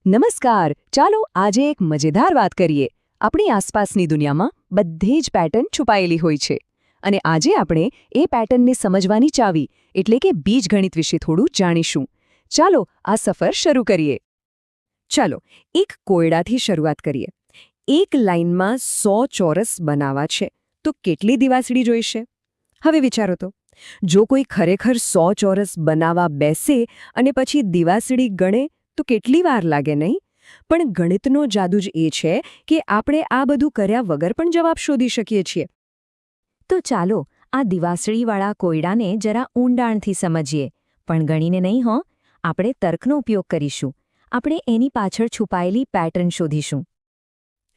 નમસ્કાર. ચાલો આજે એક મજેદાર વાત કરીએ. આપણી આસપાસની દુનિયામાં બધે જ પેટર્ન છુપાયેલી હોય છે અને આજે આપણે એ પેટર્નને સમજવાની ચાવી એટલે કે બીજગણિત વિશે થોડું જાણીશું. ચાલો આ સફર શરૂ કરીએ. ચાલો એક કોયડાથી શરૂઆત કરીએ. એક લાઇનમાં 100 ચોરસ બનાવવા છે તો કેટલી દિવાસળી જોઈશે? હવે વિચારો તો, જો કોઈ ખરેખર 100 ચોરસ બનાવવા બેસે અને પછી દિવાસળી ગણે તો કેટલી વાર લાગે નહીં? પણ ગણિતનો જાદુ જ એ છે કે આપણે આ બધું કર્યા વગર પણ જવાબ શોધી શકીએ છીએ. તો ચાલો આ દિવાસળીવાળા કોયડાને જરા ઊંડાણથી સમજીએ. પણ ગણીને નહીં હો, આપણે તર્કનો ઉપયોગ કરીશું. આપણે એની પાછળ છુપાયેલી પેટર્ન શોધીશું.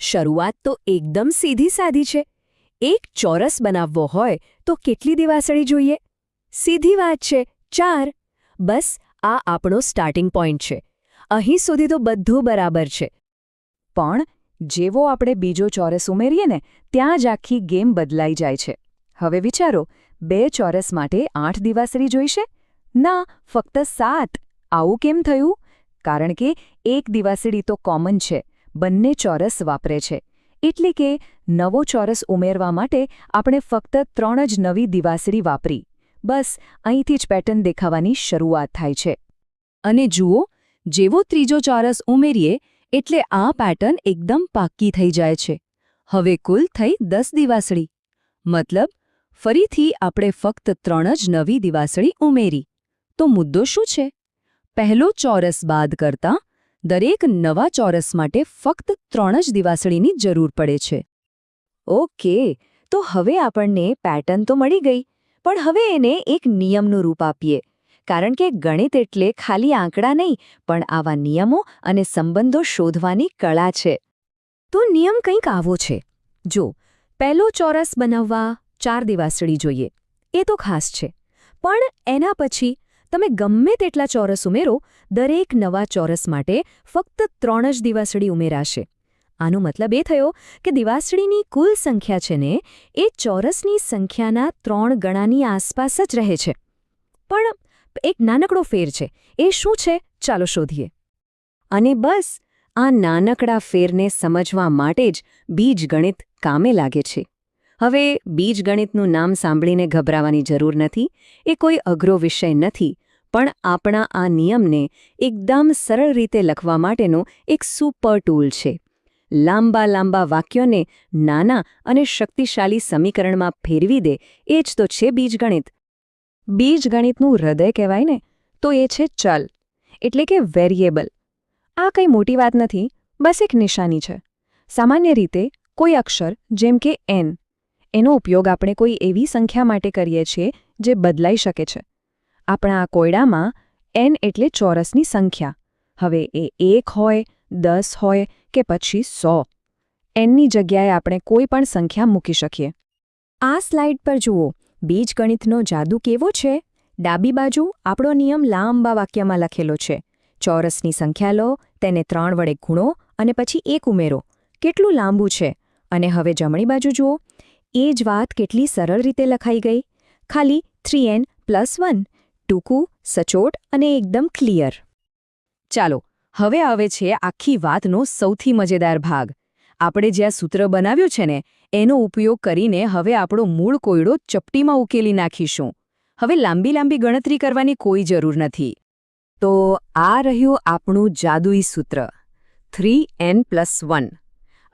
શરૂઆત તો એકદમ સીધી સાધી છે. એક ચોરસ બનાવવો હોય તો કેટલી દિવાસળી જોઈએ? સીધી વાત છે, 4. બસ આ આપણો સ્ટાર્ટિંગ પોઈન્ટ છે. અહીં સુધી તો બધું બરાબર છે. પણ જેવો આપણે બીજો ચોરસ ઉમેરીએ ને ત્યાં જ આખી ગેમ બદલાઈ જાય છે. હવે વિચારો, 2 ચોરસ માટે 8 દિવાસળી જોઈશે? ના, ફક્ત 7. આવું કેમ થયું? કારણ કે એક દિવાસળી તો કોમન છે, બંને ચોરસ વાપરે છે. એટલે કે નવો ચોરસ ઉમેરવા માટે આપણે ફક્ત 3 જ નવી દિવાસળી વાપરી. બસ અહીંથી જ પેટર્ન દેખાવાની શરૂઆત થાય છે. અને જુઓ, જેવો ત્રીજો ચોરસ ઉમેરીએ એટલે આ પેટર્ન એકદમ પાક્કી થઈ જાય છે. હવે કુલ થઈ 10 દિવાસળી. મતલબ ફરીથી આપણે ફક્ત 3 જ નવી દિવાસળી ઉમેરી. તો મુદ્દો શું છે? પહેલો ચોરસ બાદ કરતાં દરેક નવા ચોરસ માટે ફક્ત 3 જ દિવાસળીની જરૂર પડે છે. ઓકે, તો હવે આપણને પેટર્ન તો મળી ગઈ, પણ હવે એને એક નિયમનું રૂપ આપીએ. કારણ કે ગણિત એટલે ખાલી આંકડા નહીં, પણ આવા નિયમો અને સંબંધો શોધવાની કળા છે. તો નિયમ કંઈક આવો છે. જો પહેલો ચોરસ બનાવવા 4 દિવાસળી જોઈએ, એ તો ખાસ છે. પણ એના પછી તમે ગમે તેટલા ચોરસ ઉમેરો, દરેક નવા ચોરસ માટે ફક્ત 3 જ દિવાસળી ઉમેરાશે. આનો મતલબ એ થયો કે દિવાસળીની કુલ સંખ્યા છે ને એ ચોરસની સંખ્યાના 3 ગણાની આસપાસ જ રહે છે. પણ એક નાનકડો ફેર છે. એ શું છે? ચાલો શોધીએ. અને બસ આ નાનકડા ફેરને સમજવા માટે જ બીજગણિત કામે લાગે છે. હવે બીજગણિતનું નામ સાંભળીને ગભરાવાની જરૂર નથી. એ કોઈ અઘરો વિષય નથી, પણ આપણા આ નિયમને એકદમ સરળ રીતે લખવા માટેનો એક સુપર ટૂલ છે. લાંબા લાંબા વાક્યોને નાના અને શક્તિશાળી સમીકરણમાં ફેરવી દે, એ જ તો છે બીજગણિત. બીજગણિતનું હૃદય કહેવાય ને તો એ છે ચલ, એટલે કે વેરિયેબલ. આ કંઈ મોટી વાત નથી, બસ એક નિશાની છે. સામાન્ય રીતે કોઈ અક્ષર જેમ કે n, એનો ઉપયોગ આપણે કોઈ એવી સંખ્યા માટે કરીએ છીએ જે બદલાઈ શકે છે. આપણા આ કોયડામાં n એટલે ચોરસની સંખ્યા. હવે એ 1 હોય, 10 હોય કે પછી 100. nની જગ્યાએ આપણે કોઈ પણ સંખ્યા મૂકી શકીએ. આ સ્લાઇડ પર જુઓ, બીજગણિતનો જાદુ કેવો છે? ડાબી બાજુ આપણો નિયમ લાંબા વાક્યમાં લખેલો છે. ચોરસની સંખ્યા લો, તેને 3 વડે ગુણો અને પછી 1 ઉમેરો. કેટલું લાંબુ છે! અને હવે જમણી બાજુ જુઓ, એ જ વાત કેટલી સરળ રીતે લખાઈ ગઈ. ખાલી 3n + 1. ટૂંકું, સચોટ અને એકદમ ક્લિયર. ચાલો, હવે આવે છે આખી વાતનો સૌથી મજેદાર ભાગ. આપણે જ્યાં સૂત્ર બનાવ્યું છે ને એનો ઉપયોગ કરીને હવે આપણો મૂળ કોયડો ચપટીમાં ઉકેલી નાખીશું. હવે લાંબી લાંબી ગણતરી કરવાની કોઈ જરૂર નથી. તો આ રહ્યું આપણું જાદુઈ સૂત્ર 3n + 1.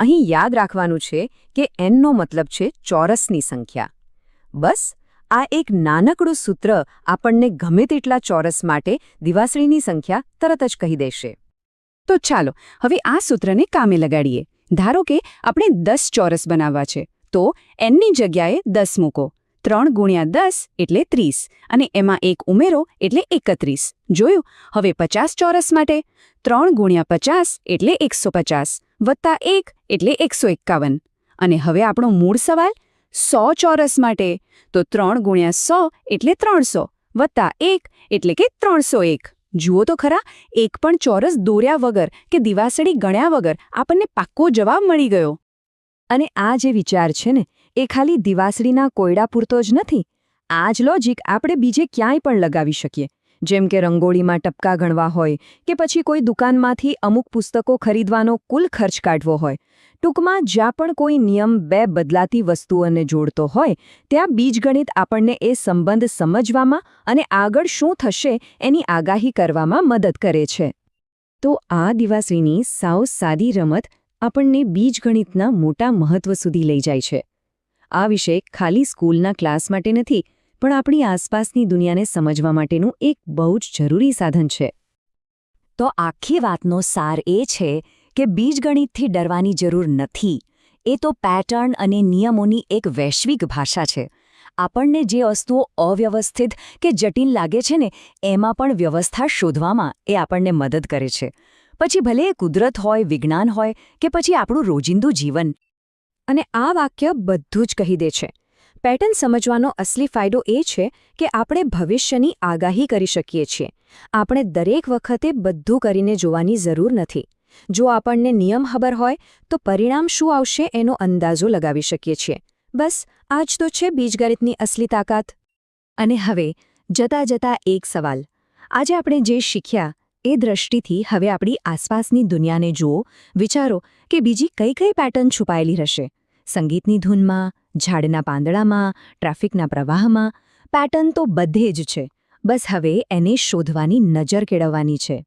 અહીં યાદ રાખવાનું છે કે nનો મતલબ છે ચોરસની સંખ્યા. બસ આ એક નાનકડું સૂત્ર આપણને ગમે તેટલા ચોરસ માટે દિવાસળીની સંખ્યા તરત જ કહી દેશે. તો ચાલો હવે આ સૂત્રને કામે લગાડીએ. ધારો કે આપણે 10 ચોરસ બનાવવા છે, તો nની જગ્યાએ 10 મૂકો. 3 × 10 એટલે 30 અને એમાં 1 ઉમેરો એટલે 31. જોયું? હવે 50 ચોરસ માટે 3 × 50 એટલે 150 વત્તા 1 એટલે 151. અને હવે આપણો મૂળ સવાલ 100 ચોરસ માટે તો 3 × 100 એટલે 300 વત્તા 1 એટલે કે 301. જુઓ તો ખરા, એક પણ ચોરસ દોર્યા વગર કે દિવાસળી ગણ્યા વગર આપણને પાક્કો જવાબ મળી ગયો. અને આ જે વિચાર છે ને એ ખાલી દિવાસળીના કોયડા પૂરતો જ નથી. આ જ લોજિક આપણે બીજે ક્યાંય પણ લગાવી શકીએ. જેમ કે રંગોળીમાં ટપકા ગણવા હોય કે પછી કોઈ દુકાનમાંથી અમુક પુસ્તકો ખરીદવાનો કુલ ખર્ચ કાઢવો હોય. ટૂંકમાં જ્યાં પણ કોઈ નિયમ બે બદલાતી વસ્તુઓને જોડતો હોય ત્યાં બીજગણિત આપણને એ સંબંધ સમજવામાં અને આગળ શું થશે એની આગાહી કરવામાં મદદ કરે છે. તો આ દિવાસળીની સાવ સાદી રમત આપણને બીજગણિતના મોટા મહત્વ સુધી લઈ જાય છે. આ વિષય ખાલી સ્કૂલના ક્લાસ માટે નથી, પણ આપણી આસપાસની દુનિયાને સમજવા માટેનું એક બહુ જ જરૂરી સાધન છે. તો આખી વાતનો સાર એ છે કે બીજગણિતથી ડરવાની જરૂર નથી. એ તો પેટર્ન અને નિયમોની એક વૈશ્વિક ભાષા છે. આપણને જે વસ્તુઓ અવ્યવસ્થિત કે જટિલ લાગે છે ને એમાં પણ વ્યવસ્થા શોધવામાં એ આપણને મદદ કરે છે. પછી ભલે એ કુદરત હોય, વિજ્ઞાન હોય કે પછી આપણું રોજિંદુ જીવન. અને આ વાક્ય બધું જ કહી દે છે. પેટર્ન સમજવાનો અસલી ફાયદો એ છે કે આપણે ભવિષ્યની આગાહી કરી શકીએ છીએ. આપણે દરેક વખતે બધું કરીને જોવાની જરૂર નથી. જો આપણને નિયમ ખબર હોય તો પરિણામ શું આવશે એનો અંદાજો લગાવી શકીએ છીએ. બસ આ જ તો છે બીજગણિતની અસલી તાકાત. અને હવે જતાં જતાં એક સવાલ. આજે આપણે જે શીખ્યા એ દૃષ્ટિથી હવે આપણી આસપાસની દુનિયાને જુઓ, વિચારો કે બીજી કઈ કઈ પેટર્ન છુપાયેલી હશે. સંગીતની ધૂનમાં, ઝાડના પાંદડામાં, ટ્રાફિકના પ્રવાહમાં. પેટર્ન તો બધે જ છે. બસ હવે એને શોધવાની નજર કેળવવાની છે.